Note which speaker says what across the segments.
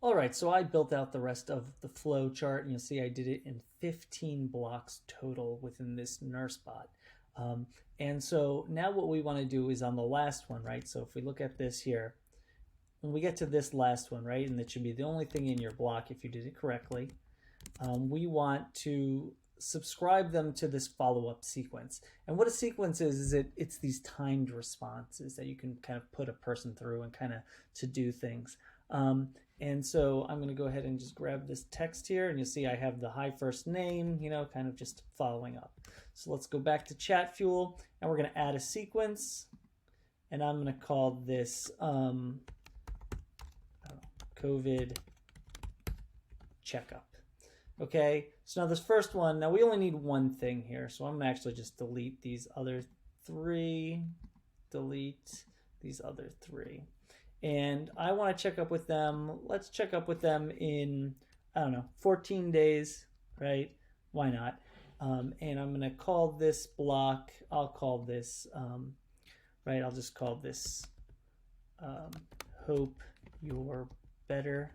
Speaker 1: All right, so I built out the rest of the flow chart, and you'll see I did it in 15 blocks total within this nurse bot. And so now what we want to do is on the last one, right? So if we look at this here, when we get to this last one, right, and that should be the only thing in your block if you did it correctly, we want to subscribe them to this follow-up sequence. And what a sequence is it's these timed responses that you can kind of put a person through and kind of to do things. And so I'm going to go ahead and just grab this text here, and you'll see I have the hi first name, kind of just following up. So let's go back to Chatfuel, and we're going to add a sequence, and I'm going to call this COVID checkup. Okay, so now this first one, now we only need one thing here, so I'm going to actually just delete these other three, delete these other three. And I want to check up with them. Let's check up with them in, 14 days, right? Why not? And I'm going to call this block, I'll call this, I'll just call this hope you're better.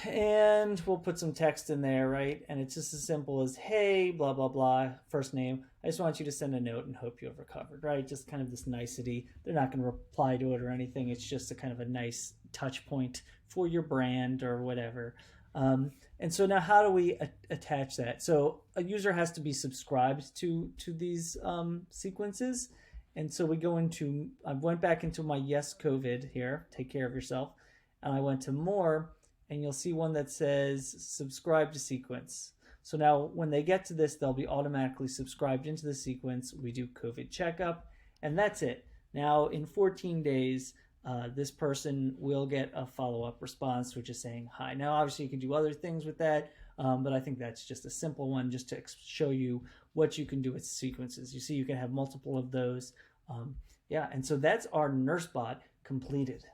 Speaker 1: And we'll put some text in there, right? And it's just as simple as, hey, blah, blah, blah, first name. I just want you to send a note and hope you have recovered, right? Just kind of this nicety. They're not going to reply to it or anything. It's just a kind of a nice touch point for your brand or whatever. And so now how do we attach that? So a user has to be subscribed to these sequences. And so we go into, I went back into my Yes COVID here, take care of yourself. And I went to more, and you'll see one that says subscribe to sequence. So now when they get to this, they'll be automatically subscribed into the sequence. We do COVID checkup, and that's it. Now in 14 days, this person will get a follow-up response, which is saying hi. Now obviously you can do other things with that, but I think that's just a simple one just to show you what you can do with sequences. You see you can have multiple of those. And so that's our NurseBot completed.